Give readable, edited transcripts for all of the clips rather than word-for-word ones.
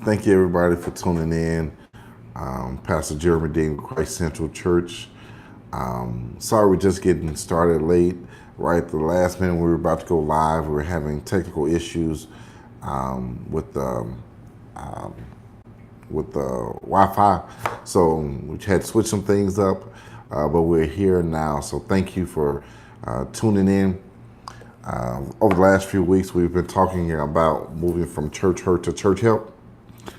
Thank you, everybody, for tuning in. Pastor Jeremy Dean, Christ Central Church. Sorry, we're just getting started late. Right at the last minute, we were about to go live. We were having technical issues with the Wi-Fi, so we had to switch some things up. But we're here now, so thank you for tuning in. Over the last few weeks, we've been talking about moving from church hurt to church help.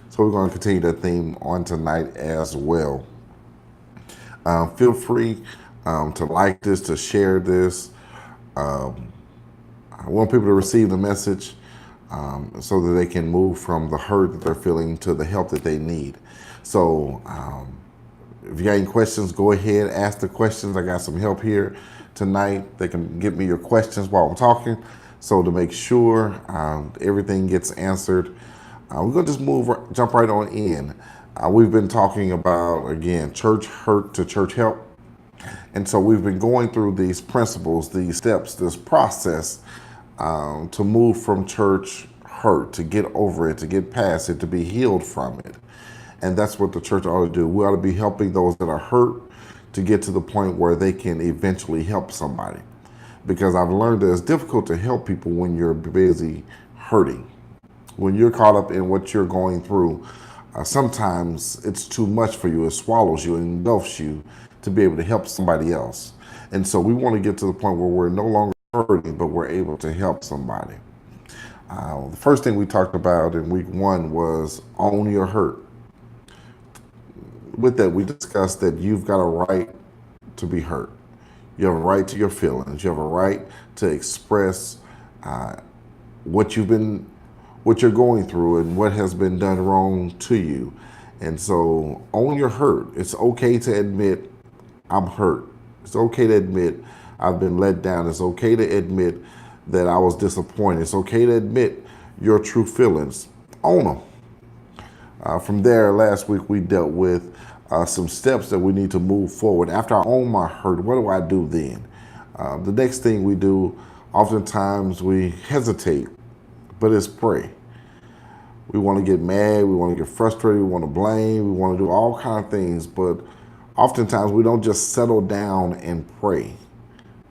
So we're going to continue that theme on tonight as well. Feel free to like this, to share this. I want people to receive the message so that they can move from the hurt that they're feeling to the help that they need. So if you got any questions, go ahead, ask the questions. I got some help here tonight. They can give me your questions while I'm talking. So to make sure everything gets answered, we're going to just jump right on in. We've been talking about, again, church hurt to church help. And so we've been going through these principles, these steps, this process to move from church hurt, to get over it, to get past it, to be healed from it. And that's what the church ought to do. We ought to be helping those that are hurt to get to the point where they can eventually help somebody. Because I've learned that it's difficult to help people when you're busy hurting. When you're caught up in what you're going through, sometimes it's too much for you. It swallows you and engulfs you to be able to help somebody else. And so we want to get to the point where we're no longer hurting, but we're able to help somebody. The first thing we talked about in week 1 was own your hurt. With that, we discussed that you've got a right to be hurt. You have a right to your feelings. You have a right to express what you're going through and what has been done wrong to you. And so own your hurt. It's okay to admit I'm hurt. It's okay to admit I've been let down. It's okay to admit that I was disappointed. It's okay to admit your true feelings. Own them. From there, last week we dealt with some steps that we need to move forward. After I own my hurt, what do I do then? The next thing we do, oftentimes we hesitate, but it's pray. We want to get mad, we want to get frustrated, we want to blame, we want to do all kinds of things, but oftentimes we don't just settle down and pray.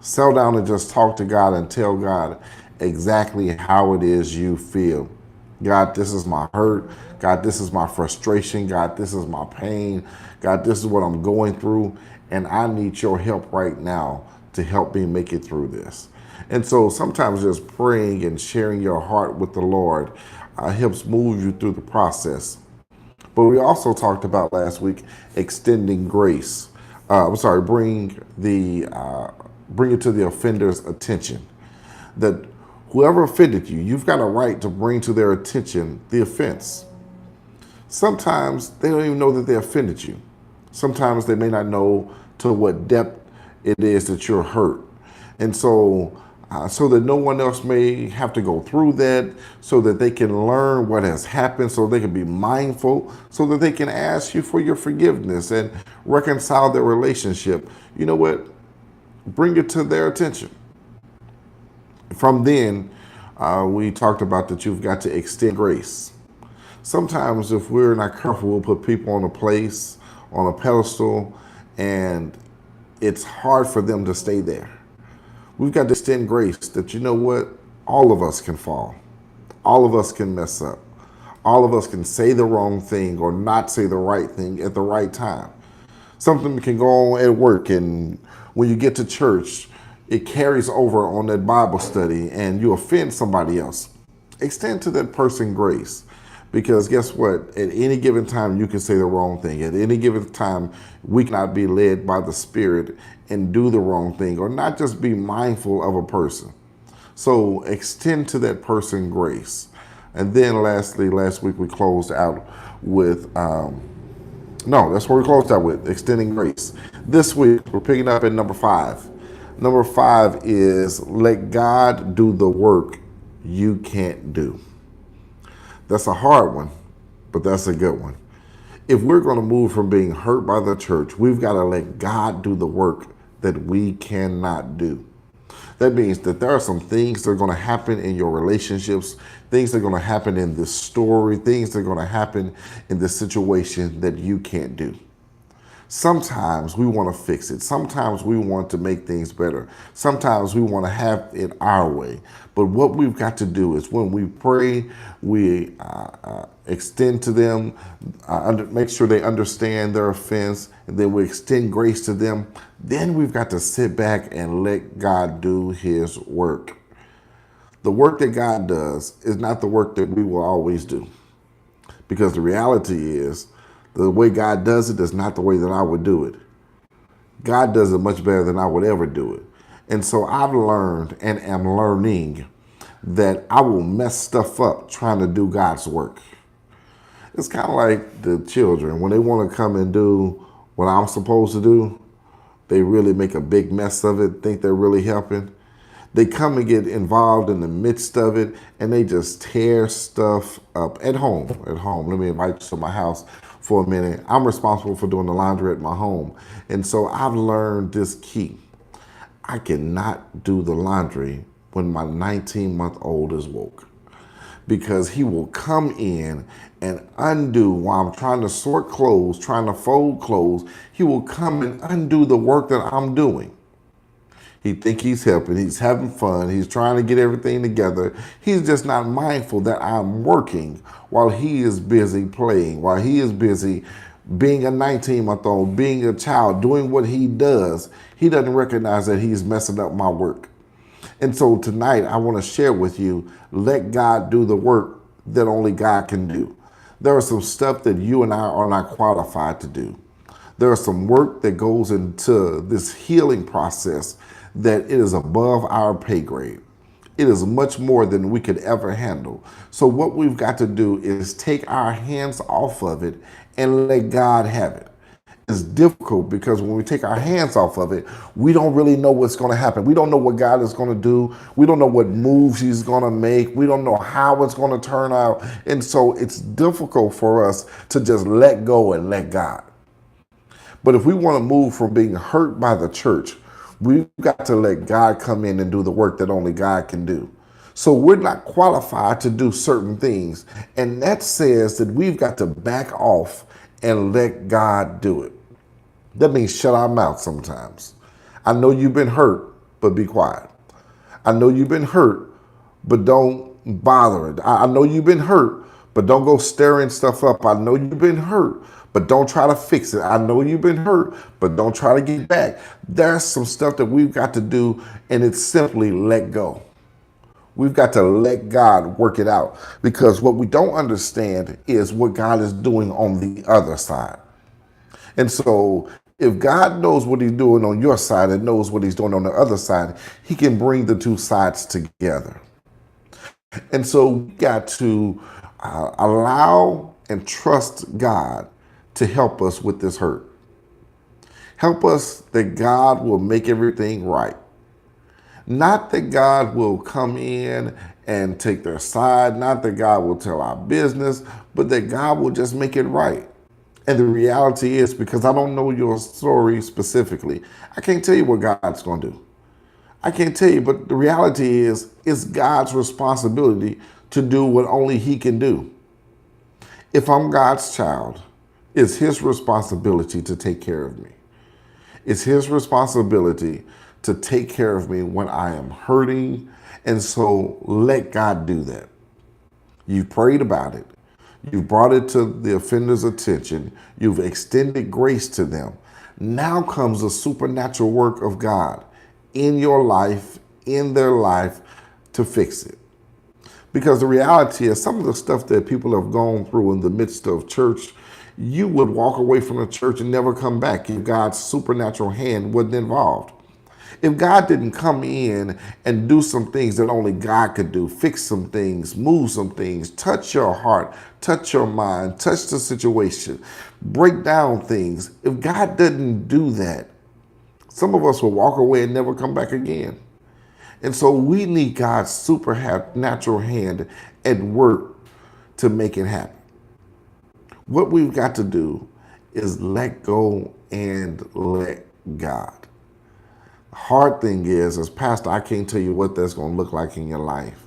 Settle down and just talk to God and tell God exactly how it is you feel. God, this is my hurt. God, this is my frustration. God, this is my pain. God, this is what I'm going through, and I need your help right now to help me make it through this. And so sometimes just praying and sharing your heart with the Lord helps move you through the process. But we also talked about last week extending grace. Bring it to the offender's attention. That whoever offended you, you've got a right to bring to their attention the offense. Sometimes they don't even know that they offended you. Sometimes they may not know to what depth it is that you're hurt. And so that no one else may have to go through that, so that they can learn what has happened, so they can be mindful, so that they can ask you for your forgiveness and reconcile their relationship. You know what? Bring it to their attention. From then, we talked about that you've got to extend grace. Sometimes, if we're not careful, we'll put people on a place, on a pedestal, and it's hard for them to stay there. We've got to extend grace that, you know what, all of us can fall. All of us can mess up. All of us can say the wrong thing or not say the right thing at the right time. Something can go on at work, and when you get to church, it carries over on that Bible study and you offend somebody else. Extend to that person grace. Because guess what? At any given time, you can say the wrong thing. At any given time, we cannot be led by the Spirit and do the wrong thing, or not just be mindful of a person. So extend to that person grace. And then lastly, last week we closed out with, no, that's what we closed out with, extending grace. This week, we're picking up at number 5. Number 5 is let God do the work you can't do. That's a hard one, but that's a good one. If we're going to move from being hurt by the church, we've got to let God do the work that we cannot do. That means that there are some things that are going to happen in your relationships, things that are going to happen in this story, things that are going to happen in this situation that you can't do. Sometimes we want to fix it. Sometimes we want to make things better. Sometimes we want to have it our way. But what we've got to do is when we pray, we extend to them, make sure they understand their offense, and then we extend grace to them. Then we've got to sit back and let God do his work. The work that God does is not the work that we will always do. Because the reality is, the way God does it is not the way that I would do it. God does it much better than I would ever do it. And so I've learned and am learning that I will mess stuff up trying to do God's work. It's kind of like the children. When they want to come and do what I'm supposed to do, they really make a big mess of it, think they're really helping. They come and get involved in the midst of it, and they just tear stuff up at home. Let me invite you to my house for a minute. I'm responsible for doing the laundry at my home. And so I've learned this key. I cannot do the laundry when my 19-month-old is woke, because he will come in and undo while I'm trying to sort clothes, trying to fold clothes. He will come and undo the work that I'm doing. He think he's helping, he's having fun, he's trying to get everything together. He's just not mindful that I'm working while he is busy playing, while he is busy being a 19-month-old, being a child, doing what he does. He doesn't recognize that he's messing up my work. And so tonight I want to share with you, let God do the work that only God can do. There are some stuff that you and I are not qualified to do. There is some work that goes into this healing process that it is above our pay grade. It is much more than we could ever handle. So what we've got to do is take our hands off of it and let God have it. It's difficult because when we take our hands off of it, we don't really know what's going to happen. We don't know what God is going to do. We don't know what moves he's going to make. We don't know how it's going to turn out. And so it's difficult for us to just let go and let God. But if we want to move from being hurt by the church, we've got to let God come in and do the work that only God can do. So we're not qualified to do certain things. And that says that we've got to back off and let God do it. That means shut our mouth sometimes. I know you've been hurt, but be quiet. I know you've been hurt, but don't bother it. I know you've been hurt, but don't go stirring stuff up. I know you've been hurt, but don't try to fix it. I know you've been hurt, but don't try to get back. There's some stuff that we've got to do, and it's simply let go. We've got to let God work it out, because what we don't understand is what God is doing on the other side. And so if God knows what he's doing on your side and knows what he's doing on the other side, he can bring the two sides together. And so we got to allow and trust God to help us with this hurt. Help us that God will make everything right. Not that God will come in and take their side, not that God will tell our business, but that God will just make it right. And the reality is, because I don't know your story specifically, I can't tell you what God's going to do. I can't tell you, but the reality is, it's God's responsibility to do what only He can do. If I'm God's child, it's His responsibility to take care of me. It's His responsibility to take care of me when I am hurting. And so let God do that. You've prayed about it. You've brought it to the offender's attention. You've extended grace to them. Now comes the supernatural work of God in your life, in their life, to fix it. Because the reality is, some of the stuff that people have gone through in the midst of church, you would walk away from the church and never come back if God's supernatural hand wasn't involved. If God didn't come in and do some things that only God could do, fix some things, move some things, touch your heart, touch your mind, touch the situation, break down things. If God didn't do that, some of us will walk away and never come back again. And so we need God's supernatural hand at work to make it happen. What we've got to do is let go and let God. The hard thing is, as pastor, I can't tell you what that's going to look like in your life.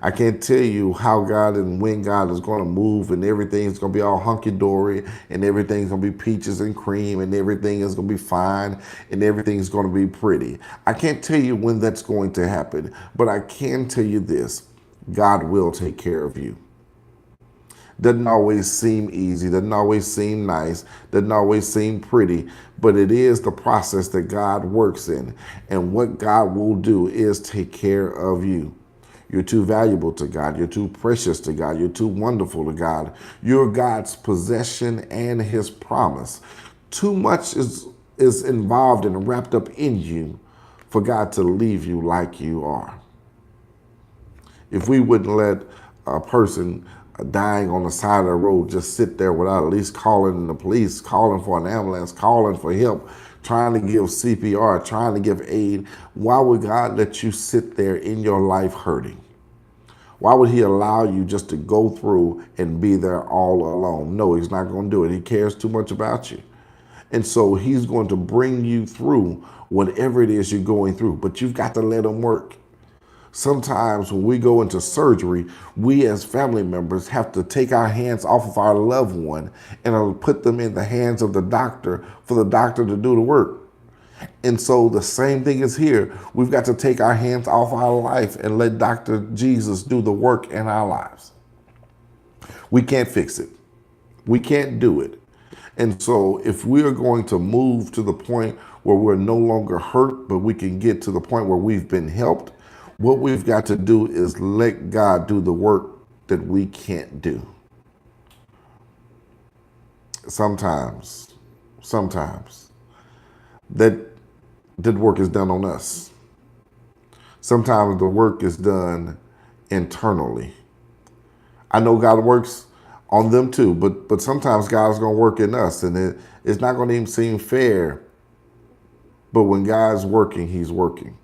I can't tell you how God and when God is going to move and everything's going to be all hunky-dory and everything's going to be peaches and cream and everything is going to be fine and everything's going to be pretty. I can't tell you when that's going to happen, but I can tell you this: God will take care of you. Doesn't always seem easy, doesn't always seem nice, doesn't always seem pretty, but it is the process that God works in. And what God will do is take care of you. You're too valuable to God. You're too precious to God. You're too wonderful to God. You're God's possession and His promise. Too much is involved and wrapped up in you for God to leave you like you are. If we wouldn't let a person dying on the side of the road just sit there without at least calling the police, calling for an ambulance, calling for help, trying to give CPR, trying to give aid, why would God let you sit there in your life hurting? Why would He allow you just to go through and be there all alone? No, He's not going to do it. He cares too much about you. And so He's going to bring you through whatever it is you're going through, but you've got to let Him work. Sometimes when we go into surgery, we as family members have to take our hands off of our loved one and put them in the hands of the doctor for the doctor to do the work. And so the same thing is here. We've got to take our hands off our life and let Dr. Jesus do the work in our lives. We can't fix it. We can't do it. And so if we are going to move to the point where we're no longer hurt, but we can get to the point where we've been helped, what we've got to do is let God do the work that we can't do. Sometimes that work is done on us. Sometimes the work is done internally. I know God works on them too, but sometimes God's going to work in us, and it's not going to even seem fair. But when God's working, He's working.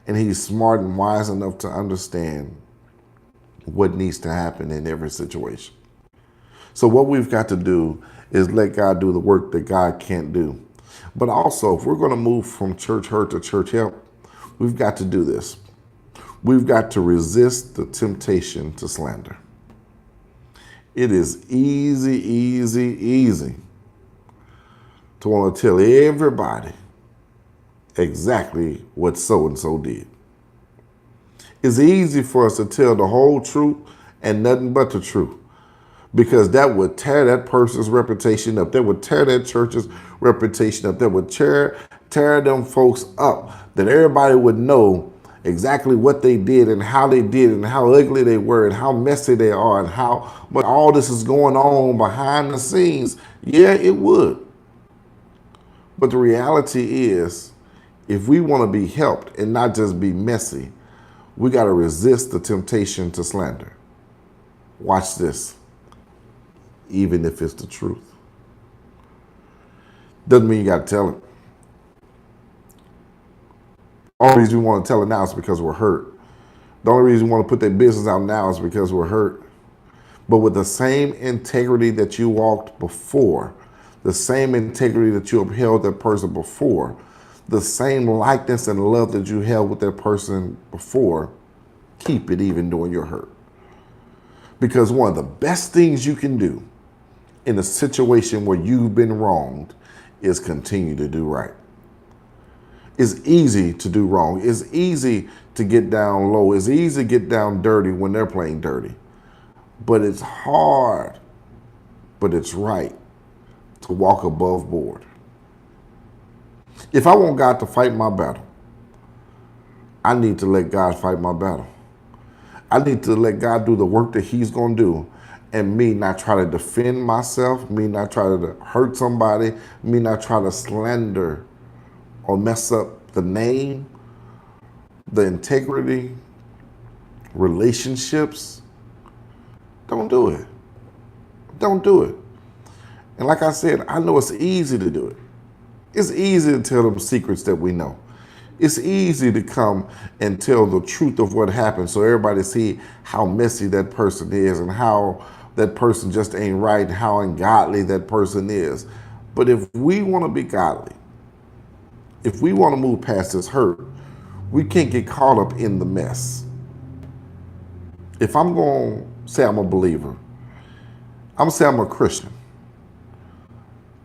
And He's smart and wise enough to understand what needs to happen in every situation. So what we've got to do is let God do the work that God can't do. But also, if we're going to move from church hurt to church help, we've got to do this. We've got to resist the temptation to slander. It is easy to want to tell everybody exactly what so-and-so did. It's easy for us to tell the whole truth and nothing but the truth, because that would tear that person's reputation up. That would tear that church's reputation up. That would tear them folks up, that everybody would know exactly what they did and how they did and how ugly they were and how messy they are and how much all this is going on behind the scenes. Yeah, it would. But the reality is, if we want to be helped and not just be messy, we got to resist the temptation to slander. Watch this, even if it's the truth. Doesn't mean you got to tell it. The only reason we want to tell it now is because we're hurt. The only reason we want to put that business out now is because we're hurt. But with the same integrity that you walked before, the same integrity that you upheld that person before, the same likeness and love that you held with that person before, keep it even during your hurt. Because one of the best things you can do in a situation where you've been wronged is continue to do right. It's easy to do wrong. It's easy to get down low. It's easy to get down dirty when they're playing dirty. But it's hard, but it's right to walk above board. If I want God to fight my battle, I need to let God fight my battle. I need to let God do the work that he's going to do, and me not try to defend myself, me not try to hurt somebody, me not try to slander or mess up the name, the integrity, relationships. Don't do it. Don't do it. And like I said, I know it's easy to do it. It's easy to tell them secrets that we know. It's easy to come and tell the truth of what happened so everybody see how messy that person is and how that person just ain't right, how ungodly that person is. But if we want to be godly, if we want to move past this hurt, we can't get caught up in the mess. If I'm going to say I'm a believer, I'm going to say I'm a Christian,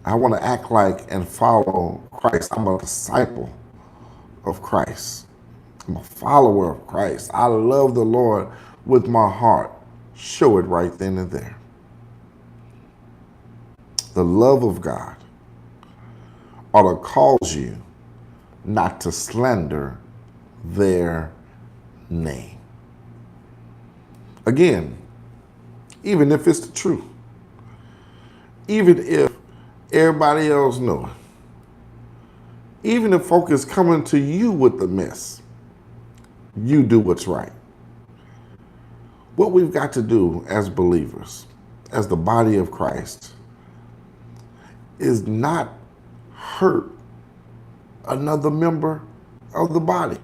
I want to act like and follow Christ. I'm a disciple of Christ. I'm a follower of Christ. I love the Lord with my heart. Show it right then and there. The love of God ought to cause you not to slander their name. Again, even if it's the truth, even if everybody else knows it, even if folk is coming to you with the mess, you do what's right. What we've got to do as believers, as the body of Christ, is not hurt another member of the body.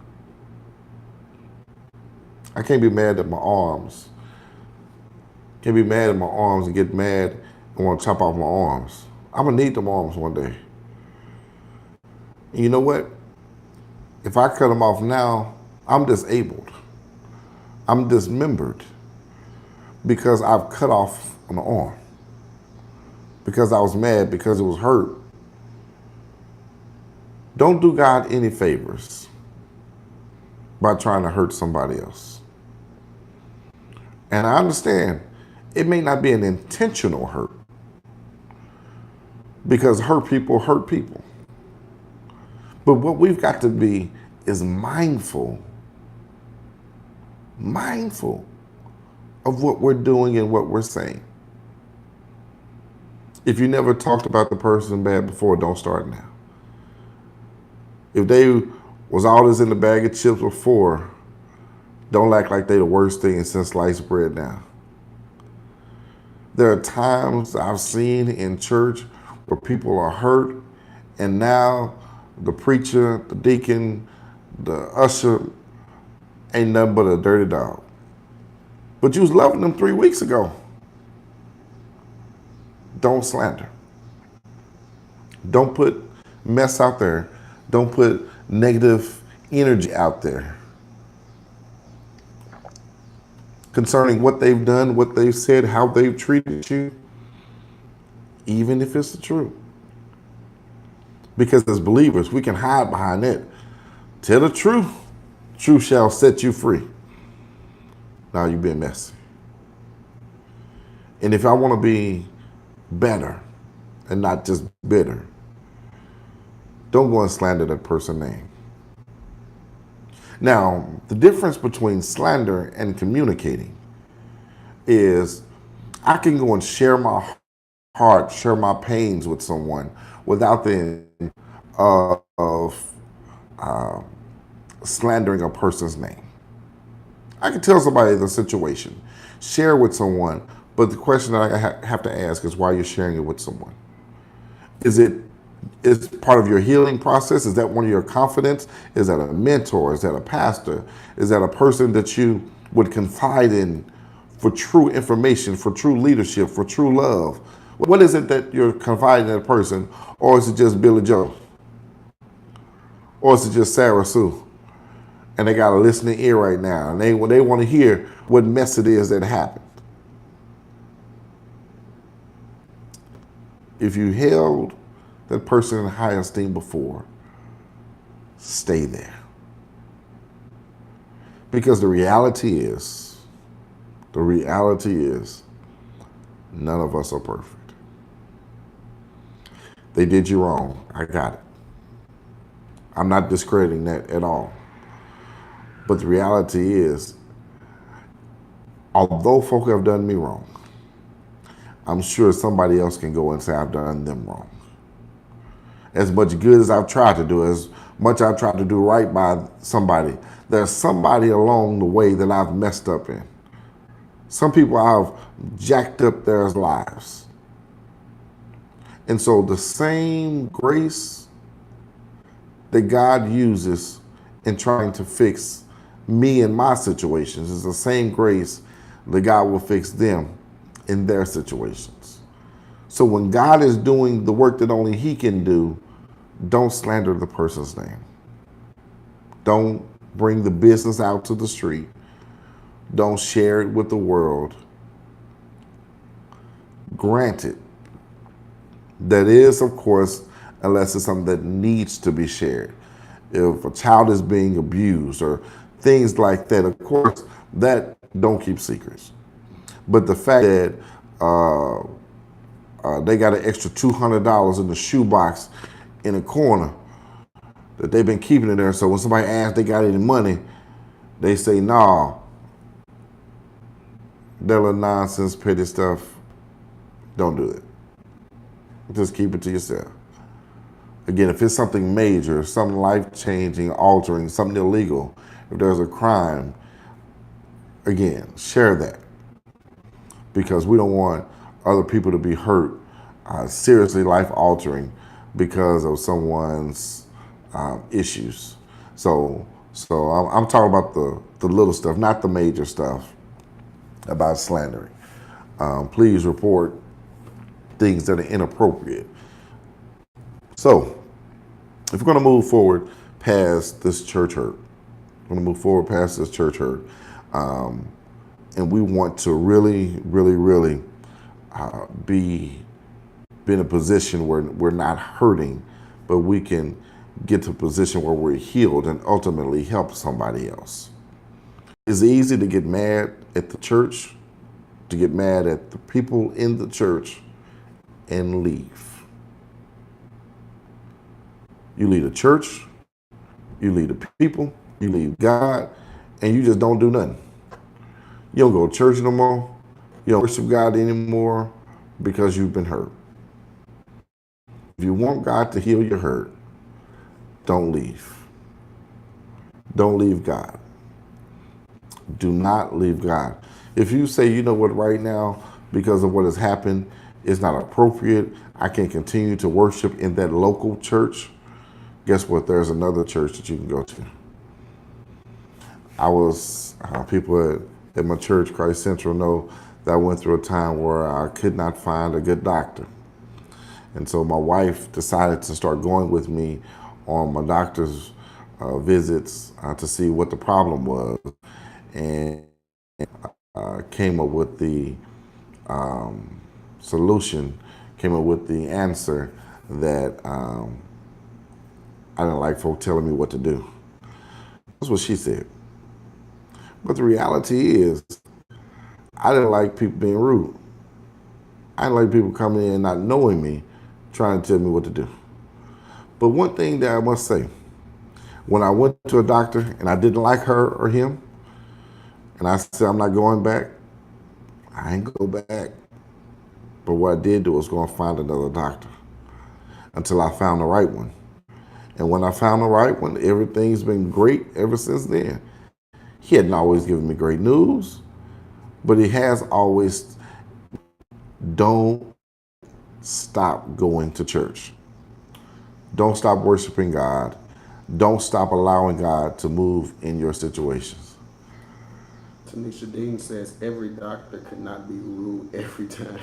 I can't be mad at my arms. Can't be mad at my arms and get mad and want to chop off my arms. I'm going to need them arms one day. And you know what? If I cut them off now, I'm disabled. I'm dismembered because I've cut off an arm. Because I was mad, because it was hurt. Don't do God any favors by trying to hurt somebody else. And I understand it may not be an intentional hurt, because hurt people hurt people. But what we've got to be is mindful of what we're doing and what we're saying. If you never talked about the person bad before, don't start now. If they was all this in the bag of chips before, don't act like they the worst thing since sliced bread now. There are times I've seen in church where people are hurt, and now the preacher, the deacon, the usher ain't nothing but a dirty dog. But you was loving them 3 weeks ago. Don't slander. Don't put mess out there. Don't put negative energy out there concerning what they've done, what they've said, how they've treated you, even if it's the truth. Because as believers, we can hide behind it. Tell the truth. Truth shall set you free. Now you've been messy. And if I want to be better and not just bitter, don't go and slander that person's name. Now, the difference between slander and communicating is I can go and share my heart, share my pains with someone without the of slandering a person's name. I can tell somebody the situation, share with someone, but the question that I have to ask is why you're sharing it with someone. Is it Is part of your healing process? Is that one of your confidants? Is that a mentor? Is that a pastor? Is that a person that you would confide in for true information, for true leadership, for true love? What is it that you're confiding in a person? Or is it just Billy Joe? Or is it just Sarah Sue? And they got a listening ear right now, and they want to hear what mess it is that happened. If you held that person in high esteem before, stay there. Because the reality is, none of us are perfect. They did you wrong. I got it. I'm not discrediting that at all. But the reality is, although folk have done me wrong, I'm sure somebody else can go and say I've done them wrong. As much good as I've tried to do, as much I've tried to do right by somebody, there's somebody along the way that I've messed up in. Some people I've jacked up their lives. And so the same grace that God uses in trying to fix me and my situations is the same grace that God will fix them in their situations. So when God is doing the work that only He can do, don't slander the person's name. Don't bring the business out to the street. Don't share it with the world. Granted, that is, of course, unless it's something that needs to be shared. If a child is being abused or things like that, of course, that don't keep secrets. But the fact that they got an extra $200 in the shoebox in a corner that they've been keeping it there, so when somebody asks they got any money, they say, nah, that little nonsense, petty stuff, don't do it. Just keep it to yourself. Again, if it's something major, something life-changing, altering, something illegal, if there's a crime, again, share that. Because we don't want other people to be hurt, seriously life-altering because of someone's issues. So I'm talking about the little stuff, not the major stuff about slandering. Please report things that are inappropriate. So, if we're going to move forward past this church hurt, and we want to really, really, really be in a position where we're not hurting, but we can get to a position where we're healed and ultimately help somebody else. It's easy to get mad at the church, to get mad at the people in the church, and leave. You leave the church, you leave the people, you leave God, and you just don't do nothing. You don't go to church no more. You don't worship God anymore because you've been hurt. If you want God to heal your hurt, don't leave. Don't leave God. Do not leave God. If you say, you know what, right now, because of what has happened, it's not appropriate, I can continue to worship in that local church, guess what? There's another church that you can go to. People at my church, Christ Central, know that I went through a time where I could not find a good doctor. And so my wife decided to start going with me on my doctor's visits to see what the problem was, and came up with the solution, came up with the answer that I didn't like folk telling me what to do. That's what she said. But the reality is, I didn't like people being rude. I didn't like people coming in not knowing me, trying to tell me what to do. But one thing that I must say, when I went to a doctor and I didn't like her or him, and I said, I'm not going back, I ain't go back. But what I did do was go and find another doctor until I found the right one. And when I found the right one, everything's been great ever since then. He hadn't always given me great news, but he has always, don't stop going to church. Don't stop worshiping God. Don't stop allowing God to move in your situations. Tanisha Dean says every doctor could not be rude every time.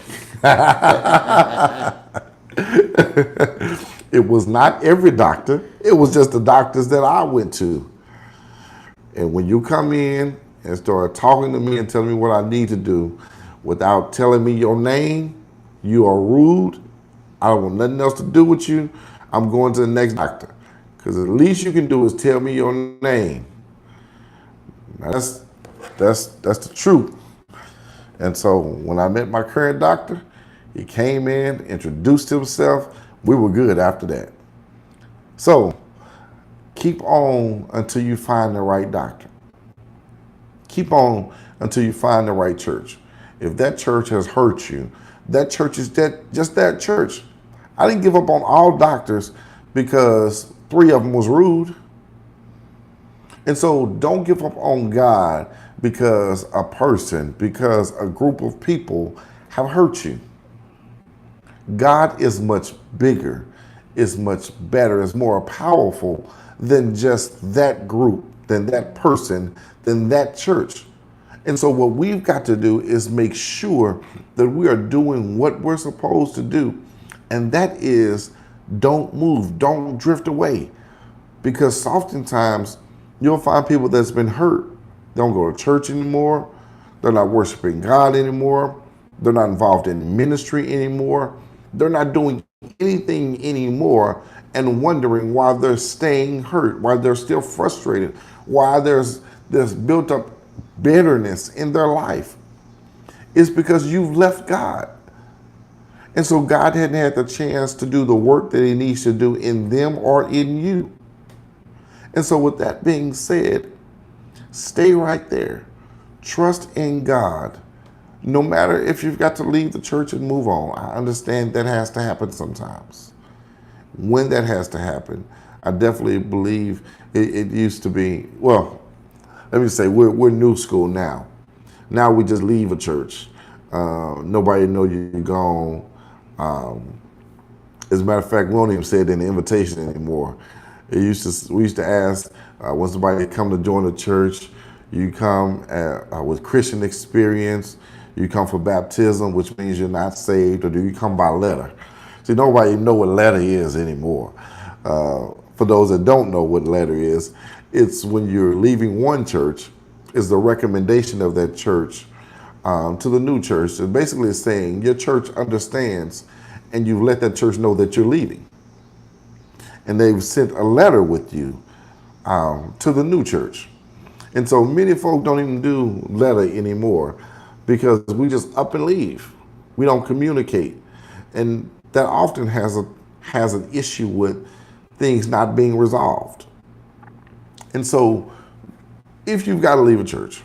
It was not every doctor. It was just the doctors that I went to. And when you come in and start talking to me and telling me what I need to do without telling me your name, you are rude. I don't want nothing else to do with you. I'm going to the next doctor. Because the least you can do is tell me your name. Now that's the truth. And so when I met my current doctor, he came in, introduced himself. We were good after that. So keep on until you find the right doctor. Keep on until you find the right church. If that church has hurt you, that church is just that church. I didn't give up on all doctors because 3 of them was rude. And so don't give up on God because because a group of people have hurt you. God is much bigger, is much better, is more powerful than just that group, than that person, than that church. And so what we've got to do is make sure that we are doing what we're supposed to do. And that is don't move, don't drift away. Because oftentimes you'll find people that's been hurt. They don't go to church anymore. They're not worshiping God anymore. They're not involved in ministry anymore. They're not doing anything anymore and wondering why they're staying hurt, why they're still frustrated, why there's this built up bitterness in their life. It's because you've left God. And so God hadn't had the chance to do the work that he needs to do in them or in you. And so with that being said, stay right there. Trust in God. No matter if you've got to leave the church and move on. I understand that has to happen sometimes. When that has to happen, I definitely believe it used to be, well, let me say we're new school now. Now we just leave a church. Nobody know you're gone. As a matter of fact, we don't even say it in the invitation anymore. We used to ask when somebody come to join the church, you come with Christian experience, you come for baptism, which means you're not saved, or do you come by letter? See, nobody know what letter is anymore. For those that don't know what letter is, it's when you're leaving one church, is the recommendation of that church to the new church. It basically is saying your church understands and you've let that church know that you're leaving. And they've sent a letter with you to the new church. And so many folk don't even do letter anymore because we just up and leave. We don't communicate. And that often has an issue with things not being resolved. And so if you've got to leave a church,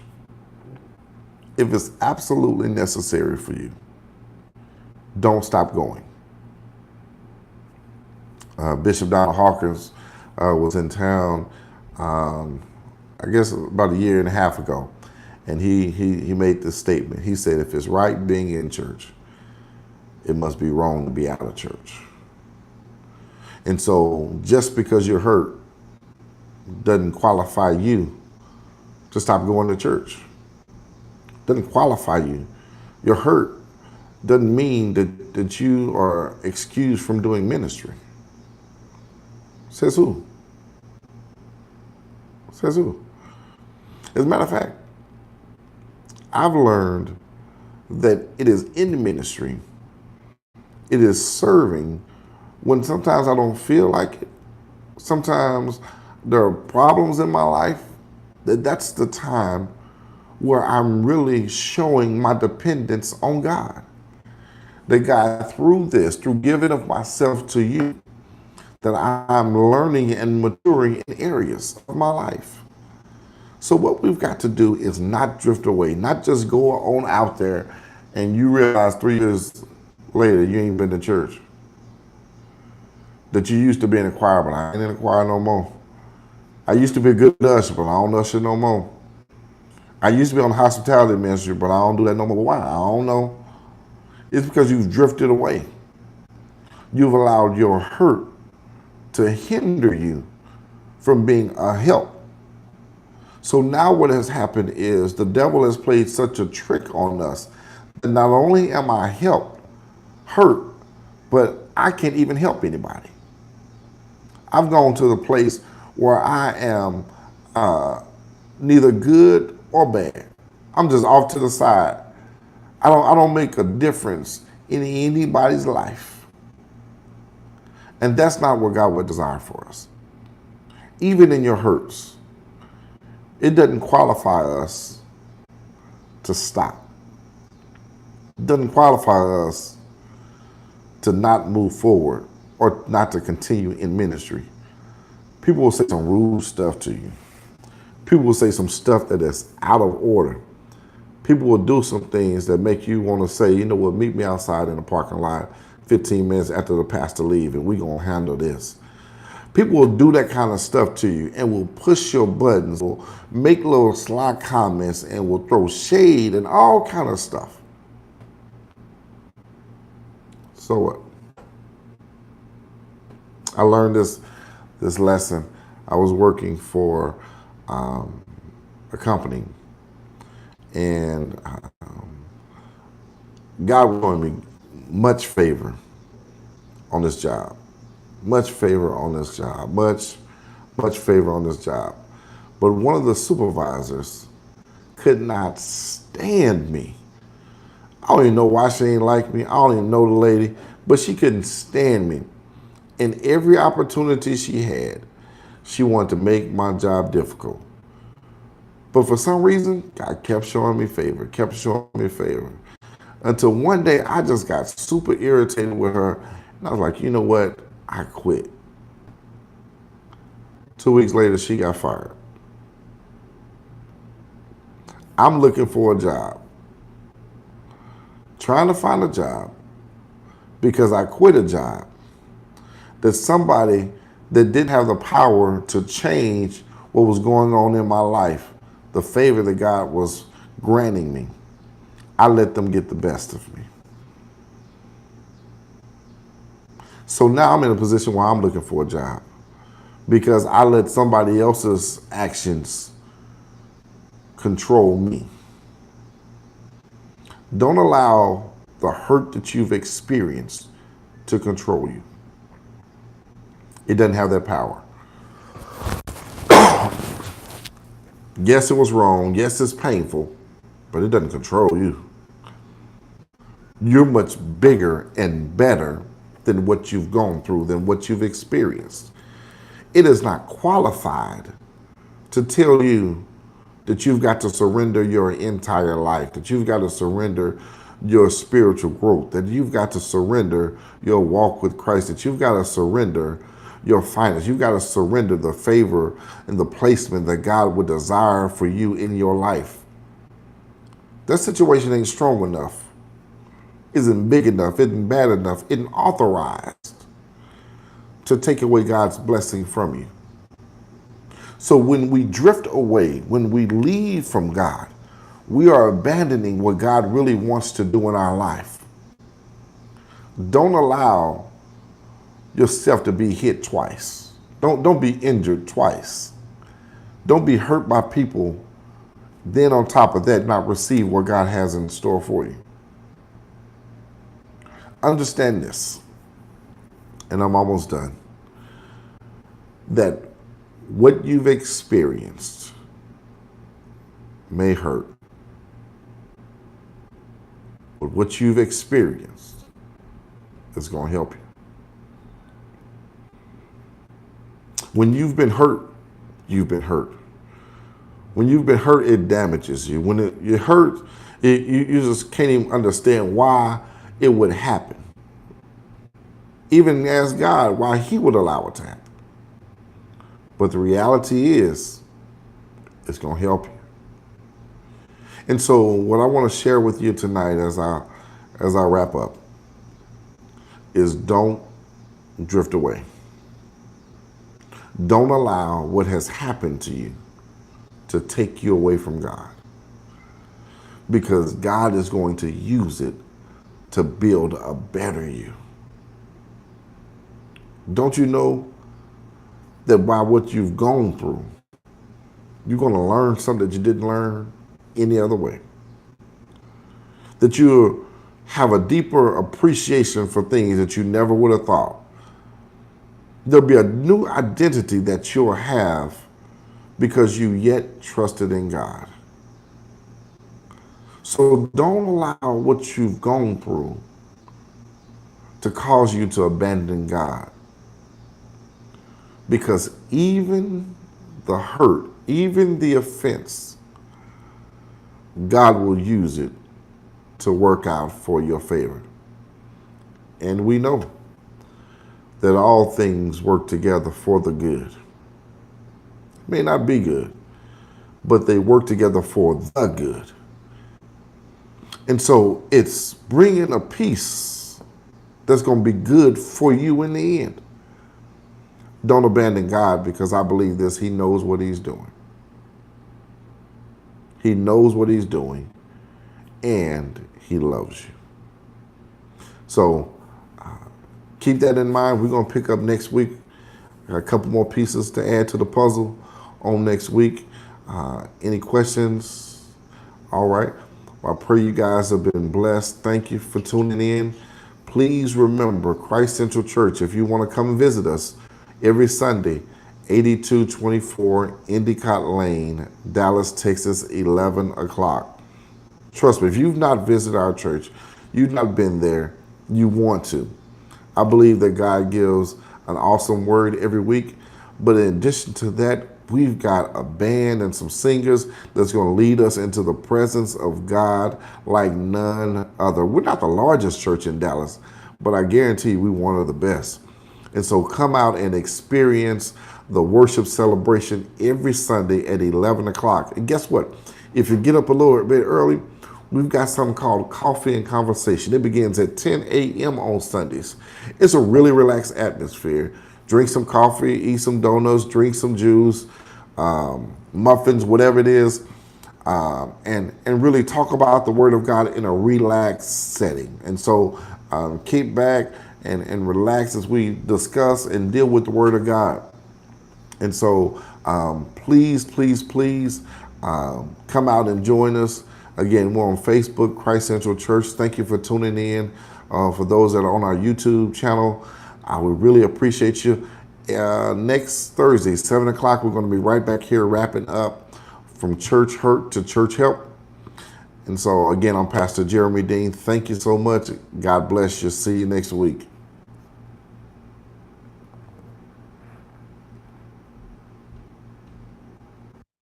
if it's absolutely necessary for you, don't stop going. Bishop Donald Hawkins was in town, I guess about a year and a half ago, and he made this statement. He said, if it's right being in church, it must be wrong to be out of church. And so just because you're hurt doesn't qualify you to stop going to church. Doesn't qualify you. You're hurt doesn't mean that you are excused from doing ministry. Says who? Says who? As a matter of fact, I've learned that it is in ministry, it is serving when sometimes I don't feel like it. Sometimes there are problems in my life, that's the time where I'm really showing my dependence on God. That God, through giving of myself to you, that I'm learning and maturing in areas of my life. So what we've got to do is not drift away, not just go on out there and you realize 3 years later you ain't been to church. That you used to be in a choir, but I ain't in a choir no more. I used to be a good usher, but I don't usher no more. I used to be on the hospitality ministry, but I don't do that no more. Why? I don't know. It's because you've drifted away. You've allowed your hurt to hinder you from being a help. So now what has happened is the devil has played such a trick on us that not only am I hurt, but I can't even help anybody. I've gone to the place where I am neither good or bad. I'm just off to the side. I don't make a difference in anybody's life. And that's not what God would desire for us. Even in your hurts, it doesn't qualify us to stop. It doesn't qualify us to not move forward or not to continue in ministry. People will say some rude stuff to you. People will say some stuff that is out of order. People will do some things that make you want to say, you know what, meet me outside in the parking lot 15 minutes after the pastor leave and we're going to handle this. People will do that kind of stuff to you and will push your buttons, will make little sly comments and will throw shade and all kind of stuff. So what? I learned this lesson. I was working for a company, and God was showing me much favor on this job. Much favor on this job. Much favor on this job. But one of the supervisors could not stand me. I don't even know why she ain't like me. I don't even know the lady, but she couldn't stand me. And every opportunity she had, she wanted to make my job difficult. But for some reason, God kept showing me favor, kept showing me favor. Until one day, I just got super irritated with her. And I was like, you know what? I quit. 2 weeks later, she got fired. I'm looking for a job. Trying to find a job because I quit a job that somebody that didn't have the power to change what was going on in my life, the favor that God was granting me, I let them get the best of me. So now I'm in a position where I'm looking for a job because I let somebody else's actions control me. Don't allow the hurt that you've experienced to control you. It doesn't have that power. Yes, it was wrong. Yes, it's painful, but it doesn't control you. You're much bigger and better than what you've gone through, than what you've experienced. It is not qualified to tell you that you've got to surrender your entire life, that you've got to surrender your spiritual growth, that you've got to surrender your walk with Christ, that you've got to surrender your finance. You've got to surrender the favor and the placement that God would desire for you in your life. That situation ain't strong enough, isn't big enough, isn't bad enough, isn't authorized to take away God's blessing from you. So when we drift away, when we leave from God, we are abandoning what God really wants to do in our life. Don't allow yourself to be hit twice. Don't be injured twice. Don't be hurt by people, then on top of that, not receive what God has in store for you. Understand this, and I'm almost done, that what you've experienced may hurt, but what you've experienced is going to help you. When you've been hurt, you've been hurt. When you've been hurt, it damages you. When you hurt, you just can't even understand why it would happen. Even ask God why he would allow it to happen. But the reality is, it's going to help you. And so what I want to share with you tonight as I wrap up is don't drift away. Don't allow what has happened to you to take you away from God, because God is going to use it to build a better you. Don't you know that by what you've gone through, you're going to learn something that you didn't learn any other way. That you have a deeper appreciation for things that you never would have thought. There'll be a new identity that you'll have because you yet trusted in God. So don't allow what you've gone through to cause you to abandon God. Because even the hurt, even the offense, God will use it to work out for your favor. And we know that all things work together for the good. May not be good, but they work together for the good. And so it's bringing a peace that's going to be good for you in the end. Don't abandon God, because I believe this, he knows what he's doing. He knows what he's doing, and he loves you. So keep that in mind. We're going to pick up next week. Got a couple more pieces to add to the puzzle on next week. Any questions? All right. Well, I pray you guys have been blessed. Thank you for tuning in. Please remember, Christ Central Church, if you want to come visit us every Sunday, 8224 Endicott Lane, Dallas, Texas, 11 o'clock. Trust me, if you've not visited our church, you've not been there, you want to. I believe that God gives an awesome word every week. But in addition to that, we've got a band and some singers that's going to lead us into the presence of God like none other. We're not the largest church in Dallas, but I guarantee you we're one of the best. And so come out and experience the worship celebration every Sunday at 11 o'clock. And guess what? If you get up a little bit early, we've got something called Coffee and Conversation. It begins at 10 a.m. on Sundays. It's a really relaxed atmosphere. Drink some coffee, eat some donuts, drink some juice, muffins, whatever it is, and really talk about the Word of God in a relaxed setting. And so kick back and relax as we discuss and deal with the Word of God. And so please come out and join us. Again, we're on Facebook, Christ Central Church. Thank you for tuning in. For those that are on our YouTube channel, I would really appreciate you. Next Thursday, 7 o'clock, we're going to be right back here wrapping up From Church Hurt to Church Help. And so, again, I'm Pastor Jeremy Dean. Thank you so much. God bless you. See you next week.